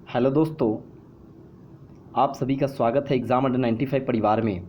Hello दोस्तों, आप सभी का स्वागत है एग्ज़ाम अंडर 95 परिवार में।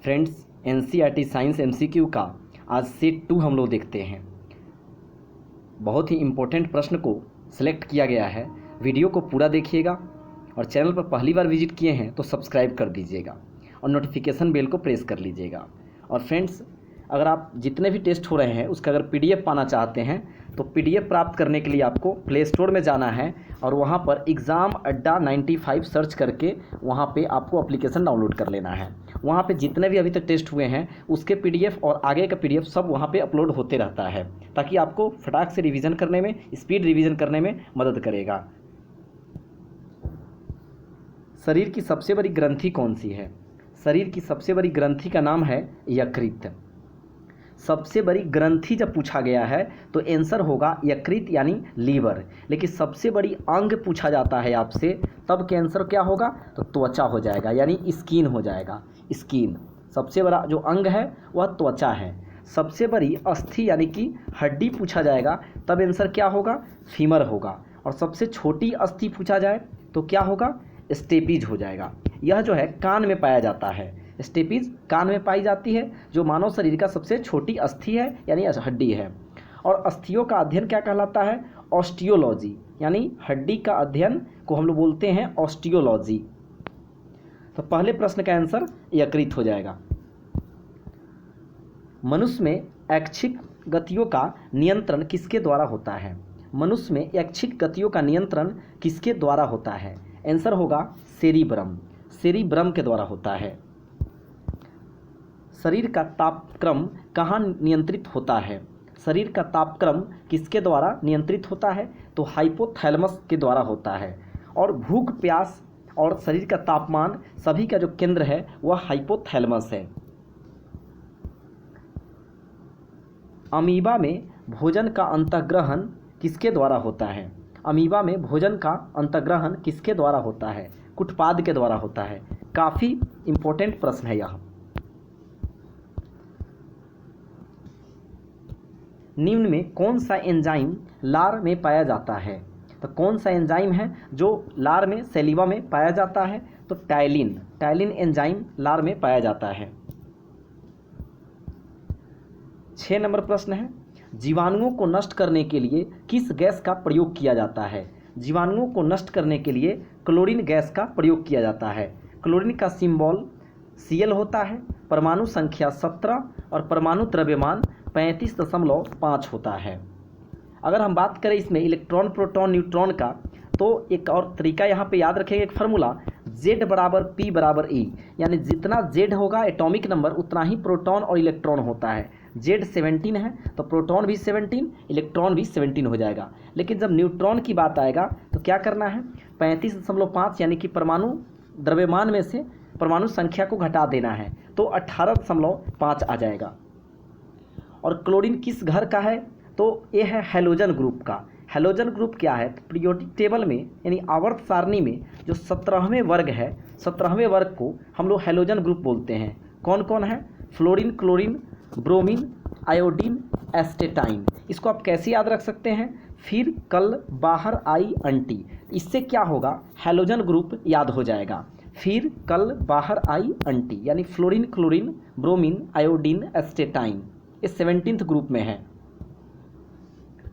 फ्रेंड्स, एनसीईआरटी साइंस एमसीक्यू का आज सेट 2 हम लोग देखते हैं। बहुत ही इम्पोर्टेंट प्रश्न को सिलेक्ट किया गया है। वीडियो को पूरा देखिएगा और चैनल पर पहली बार विजिट किए हैं तो सब्सक्राइब कर दीजिएगा और नोटिफिकेशन बेल को प्रेस कर लीजिएगा। और फ्रेंड्स, अगर आप जितने भी टेस्ट हो रहे हैं उसका अगर पीडीएफ पाना चाहते हैं तो पीडीएफ प्राप्त करने के लिए आपको प्ले स्टोर में जाना है और वहाँ पर एग्ज़ाम अड्डा 95 सर्च करके वहाँ पे आपको एप्लीकेशन डाउनलोड कर लेना है। वहाँ पे जितने भी अभी तक टेस्ट हुए हैं उसके पीडीएफ और आगे का पीडीएफ सब वहाँ पे अपलोड होते रहता है, ताकि आपको फटाक से रिवीजन करने में, स्पीड रिवीजन करने में मदद करेगा। शरीर की सबसे बड़ी ग्रंथि कौन सी है? शरीर की सबसे बड़ी ग्रंथि का नाम है यकृत। सबसे बड़ी ग्रंथि जब पूछा गया है तो आंसर होगा यकृत यानी लीवर। लेकिन सबसे बड़ी अंग पूछा जाता है आपसे तब के आंसर क्या होगा? तो त्वचा हो जाएगा, यानी स्किन हो जाएगा। स्किन सबसे बड़ा जो अंग है वह त्वचा है। सबसे बड़ी अस्थि यानी कि हड्डी पूछा जाएगा तब आंसर क्या होगा? फीमर होगा। और सबसे छोटी अस्थि पूछा जाए तो क्या होगा? स्टेपीज हो जाएगा। यह जो है कान में पाया जाता है। स्टेपीज कान में पाई जाती है, जो मानव शरीर का सबसे छोटी अस्थि है यानी हड्डी है। और अस्थियों का अध्ययन क्या कहलाता है? ऑस्टियोलॉजी, यानी हड्डी का अध्ययन को हम लोग बोलते हैं ऑस्टियोलॉजी। तो पहले प्रश्न का आंसर यकृत हो जाएगा। मनुष्य में ऐच्छिक गतियों का नियंत्रण किसके द्वारा होता है? मनुष्य में ऐच्छिक गतियों का नियंत्रण किसके द्वारा होता है? आंसर होगा सेरिब्रम। सेरिब्रम के द्वारा होता है। शरीर का तापक्रम कहाँ नियंत्रित होता है? शरीर का तापक्रम किसके द्वारा नियंत्रित होता है? तो हाइपोथैलेमस के द्वारा होता है। और भूख, प्यास और शरीर का तापमान सभी का जो केंद्र है वह हाइपोथैलेमस है। अमीबा में भोजन का अंतःग्रहण किसके द्वारा होता है? अमीबा में भोजन का अंतःग्रहण किसके द्वारा होता है? कुटपाद के द्वारा होता है। काफ़ी इम्पोर्टेंट प्रश्न है यह। निम्न में कौन सा एंजाइम लार में पाया जाता है? तो कौन सा एंजाइम है जो लार में, सैलिवा में पाया जाता है? तो टाइलिन। टाइलिन एंजाइम लार में पाया जाता है। 6 नंबर प्रश्न है, जीवाणुओं को नष्ट करने के लिए किस गैस का प्रयोग किया जाता है? जीवाणुओं को नष्ट करने के लिए क्लोरीन गैस का प्रयोग किया जाता है। क्लोरीन का सिंबल Cl होता है। परमाणु संख्या 17 और परमाणु द्रव्यमान 35.5 होता है। अगर हम बात करें इसमें इलेक्ट्रॉन, प्रोटॉन, न्यूट्रॉन का, तो एक और तरीका यहाँ पे याद रखेंगे, एक फार्मूला Z बराबर P बराबर E, यानी जितना Z होगा एटॉमिक नंबर उतना ही प्रोटॉन और इलेक्ट्रॉन होता है। Z 17 है तो प्रोटॉन भी 17, इलेक्ट्रॉन भी 17 हो जाएगा। लेकिन जब न्यूट्रॉन की बात आएगा तो क्या करना है? 35.5 यानी कि परमाणु द्रव्यमान में से परमाणु संख्या को घटा देना है तो 18.5 आ जाएगा। और क्लोरीन किस घर का है? तो ये है हैलोजन ग्रुप का। हैलोजन ग्रुप क्या है? तो पीरियोडिक टेबल में यानी आवर्त सारणी में जो 17वें वर्ग है, 17वें वर्ग को हम लोग हैलोजन ग्रुप बोलते हैं। कौन कौन है? Fluorine, chlorine, bromine, iodine, astatine. इसको आप कैसे याद रख सकते हैं? फिर कल बाहर आई अंटी, इससे क्या होगा? हैलोजन ग्रुप याद हो जाएगा। फिर कल बाहर आई अंटी यानी fluorine, chlorine, bromine, iodine, astatine, ये 17th ग्रुप में है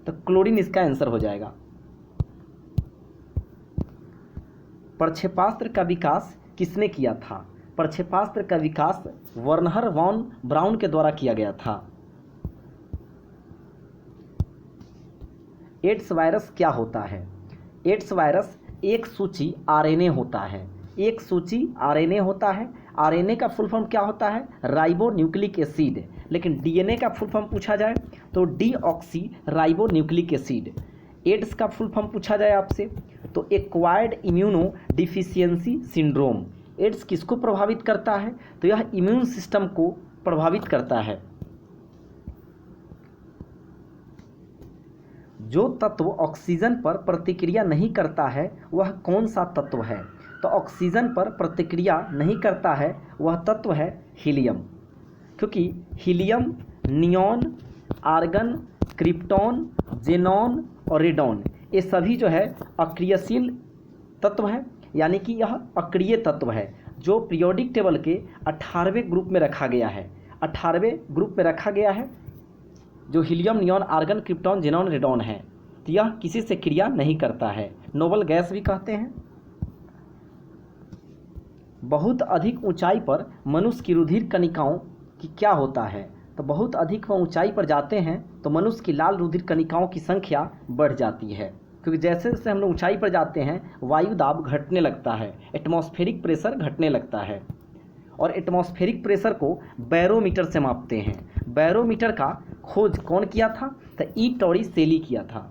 तो क्लोरीन इसका आंसर हो जाएगा। प्रक्षेपास्त्र का विकास किसने किया था? प्रक्षेपास्त्र का विकास वर्नर वॉन ब्राउन के द्वारा किया गया था। एड्स वायरस क्या होता है? एड्स वायरस एक सूची आरएनए होता है। एक सूची आरएनए होता है। आरएनए का फुल फॉर्म क्या होता है? Ribo nucleic acid. लेकिन डीएनए का फुल फॉर्म पूछा जाए तो deoxy ribo nucleic acid. AIDS का फुल फॉर्म पूछा जाए आपसे तो acquired immuno deficiency syndrome. AIDS किसको प्रभावित करता है? तो यह इम्यून सिस्टम को प्रभावित करता है। जो तत्व ऑक्सीजन पर प्रतिक्रिया नहीं करता है वह कौन सा तत्व है? तो ऑक्सीजन पर प्रतिक्रिया नहीं करता है वह तत्व है हीलियम, क्योंकि helium, neon, argon, krypton, xenon और रेडॉन ये सभी जो है अक्रियशील तत्व है, यानी कि यह अक्रिय तत्व है जो पीरियोडिक टेबल के 18वें ग्रुप में रखा गया है। 18वें ग्रुप में रखा गया है, जो helium, neon, argon, krypton, xenon, radon है। तो यह किसी से क्रिया नहीं करता है, नोबल गैस भी कहते हैं। बहुत अधिक ऊंचाई पर मनुष्य की रुधिर कणिकाओं की क्या होता है? तो बहुत अधिक वह ऊंचाई पर जाते हैं तो मनुष्य की लाल रुधिर कणिकाओं की संख्या बढ़ जाती है, क्योंकि जैसे जैसे हम लोग ऊंचाई पर जाते हैं वायु दाब घटने लगता है, एटमॉस्फेरिक प्रेशर घटने लगता है। और एटमॉस्फेरिक प्रेशर को बैरोमीटर से मापते हैं। बैरोमीटर का खोज कौन किया था? तो ई टॉरिसेली किया था।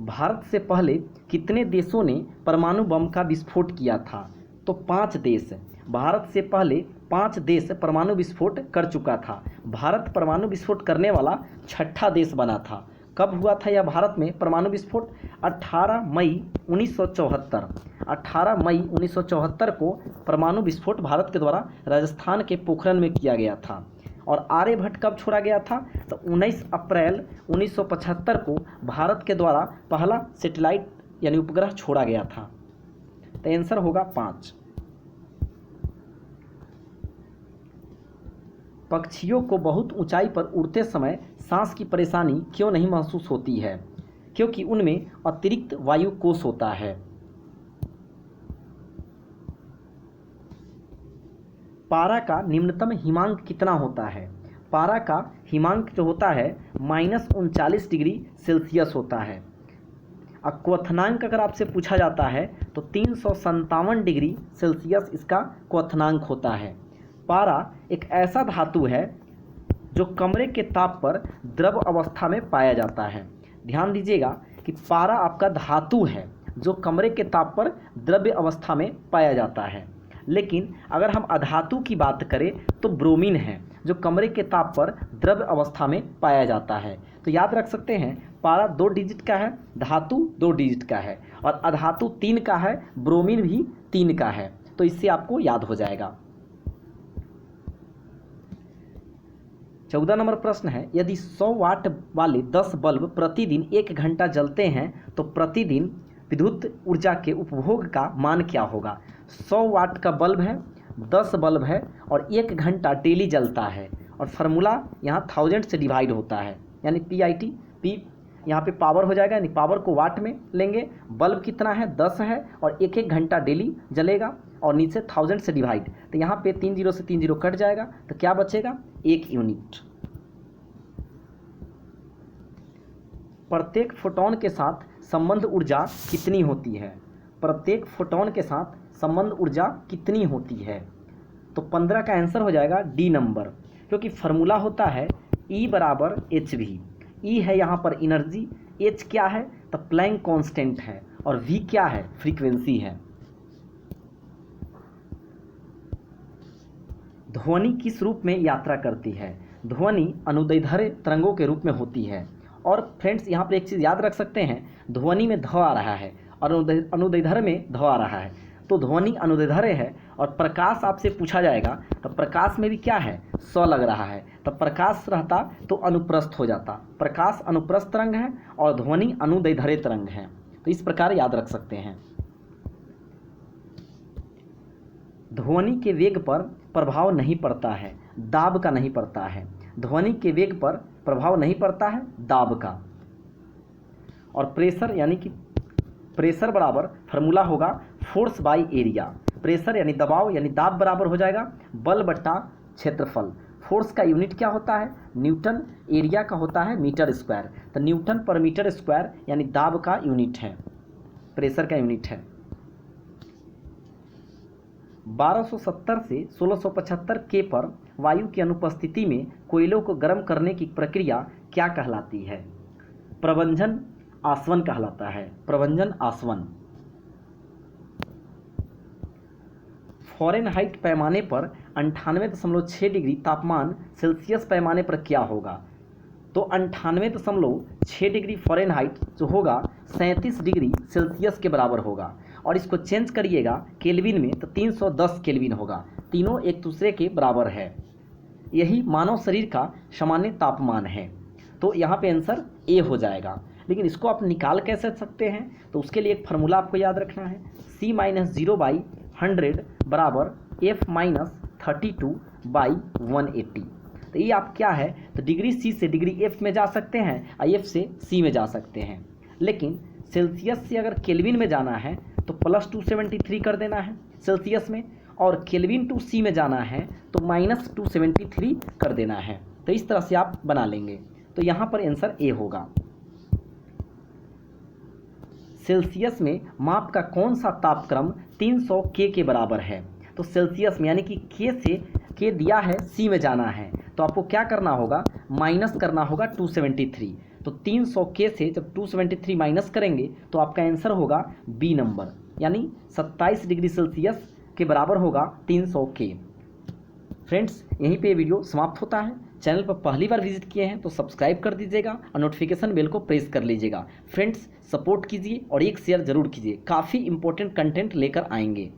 भारत से पहले कितने देशों ने परमाणु बम का विस्फोट किया था? तो 5 देश। भारत से पहले 5 देश परमाणु विस्फोट कर चुका था। भारत परमाणु विस्फोट करने वाला 6ठा देश बना था। कब हुआ था यह भारत में परमाणु विस्फोट? 18 मई 1974। 18 मई 1974 को परमाणु विस्फोट भारत के द्वारा राजस्थान के पोखरण में किया गया था। और आर्यभट्ट कब छोड़ा गया था? तो 19 अप्रैल 1975 को भारत के द्वारा पहला सैटेलाइट यानी उपग्रह छोड़ा गया था। तो आंसर होगा 5। पक्षियों को बहुत ऊंचाई पर उड़ते समय सांस की परेशानी क्यों नहीं महसूस होती है? क्योंकि उनमें अतिरिक्त वायु कोश होता है। पारा का निम्नतम हिमांक कितना होता है? पारा का हिमांक जो होता है -39 डिग्री सेल्सियस होता है। अब क्वथनांक अगर आपसे पूछा जाता है तो 357 डिग्री सेल्सियस इसका क्वथनांक होता है। पारा एक ऐसा धातु है जो कमरे के ताप पर द्रव अवस्था में पाया जाता है। ध्यान दीजिएगा कि पारा आपका धातु है जो कमरे के ताप पर द्रव्य अवस्था में पाया जाता है। लेकिन अगर हम अधातु की बात करें तो ब्रोमीन है जो कमरे के ताप पर द्रव्य अवस्था में पाया जाता है। तो याद रख सकते हैं पारा 2 डिजिट का है, धातु 2 डिजिट का है और अधातु 3 का है, ब्रोमीन भी 3 का है। तो इससे आपको याद हो जाएगा। 14 नंबर प्रश्न है, यदि 100 वाट वाले 10 बल्ब प्रतिदिन 1 घंटा जलते हैं तो प्रतिदिन विद्युत ऊर्जा के उपभोग का मान क्या होगा? 100 वाट का बल्ब है, 10 बल्ब है और 1 घंटा डेली जलता है और फार्मूला यहाँ 1000 से डिवाइड होता है, यानी PIT, P यहाँ पे पावर हो जाएगा, यानी पावर को वाट में लेंगे। बल्ब कितना है? 10 है और 1-1 घंटा डेली जलेगा और नीचे 1000 से डिवाइड, तो यहाँ पे 3 0 से 3 0 कट जाएगा तो क्या बचेगा? 1 यूनिट। प्रत्येक फोटोन के साथ संबंध ऊर्जा कितनी होती है? प्रत्येक फोटोन के साथ संबंध ऊर्जा कितनी होती है? तो 15 का आंसर हो जाएगा डी नंबर, क्योंकि फार्मूला होता है E = hv। E है यहाँ पर एनर्जी, H क्या है? तो प्लैंक कांस्टेंट है और V क्या है? फ्रीक्वेंसी है। ध्वनि किस रूप में यात्रा करती है? ध्वनि अनुदैर्ध्य तरंगों के रूप में होती है। और फ्रेंड्स यहाँ पर एक चीज़ याद रख सकते हैं, ध्वनि में ध आ रहा है और अनुदैर्ध्य में ध आ रहा है, तो ध्वनि अनुदैर्ध्य है। और प्रकाश आपसे पूछा जाएगा तो प्रकाश में भी क्या है? स लग रहा है, तो प्रकाश रहता तो अनुप्रस्थ हो जाता। प्रकाश अनुप्रस्थ तरंग है और ध्वनि अनुदैर्ध्य तरंग है, तो इस प्रकार याद रख सकते हैं। ध्वनि के वेग पर प्रभाव नहीं पड़ता है, दाब का नहीं पड़ता है। ध्वनि के वेग पर प्रभाव नहीं पड़ता है, दाब का। और प्रेशर यानी कि प्रेशर बराबर फार्मूला होगा फोर्स बाय एरिया। प्रेशर यानी दबाव यानी दाब बराबर हो जाएगा बल बट्टा क्षेत्रफल। फोर्स का यूनिट क्या होता है? न्यूटन। एरिया का होता है मीटर स्क्वायर, तो न्यूटन पर मीटर स्क्वायर यानी दाब का यूनिट है, प्रेशर का यूनिट है। 1270 से 1675 के पर वायु की अनुपस्थिति में कोयलों को गर्म करने की प्रक्रिया क्या कहलाती है? प्रवंजन आसवन कहलाता है, प्रवंजन आसवन। फ़ारेनहाइट पैमाने पर 98.6 डिग्री तापमान सेल्सियस पैमाने पर क्या होगा? तो 98.6 डिग्री फ़ारेनहाइट जो होगा 37 डिग्री सेल्सियस के बराबर होगा। और इसको चेंज करिएगा केल्विन में तो 310 केल्विन होगा। तीनों एक दूसरे के बराबर है। यही मानव शरीर का सामान्य तापमान है, तो यहाँ पे आंसर ए हो जाएगा। लेकिन इसको आप निकाल कैसे सकते हैं, तो उसके लिए एक फार्मूला आपको याद रखना है, C-0/100 बराबर F-32/180। तो ये आप क्या है, तो डिग्री सी से डिग्री एफ में जा सकते हैं और एफ से सी में जा सकते हैं। लेकिन सेल्सियस से अगर केल्विन में जाना है तो +273 कर देना है सेल्सियस में, और केल्विन टू सी में जाना है तो -273 कर देना है। तो इस तरह से आप बना लेंगे। तो यहाँ पर आंसर ए होगा। सेल्सियस में माप का कौन सा तापक्रम 300 के बराबर है, तो सेल्सियस में यानी कि के से के दिया है सी में जाना है, तो आपको क्या करना होगा, माइनस करना होगा 273। तो 300 के से जब 273 माइनस करेंगे तो आपका आंसर होगा बी नंबर, यानी 27 डिग्री सेल्सियस के बराबर होगा 300 के। फ्रेंड्स, यहीं पे वीडियो समाप्त होता है। चैनल पर पहली बार विजिट किए हैं तो सब्सक्राइब कर दीजिएगा और नोटिफिकेशन बेल को प्रेस कर लीजिएगा। फ्रेंड्स, सपोर्ट कीजिए और एक शेयर ज़रूर कीजिए, काफ़ी इंपॉर्टेंट कंटेंट लेकर आएंगे।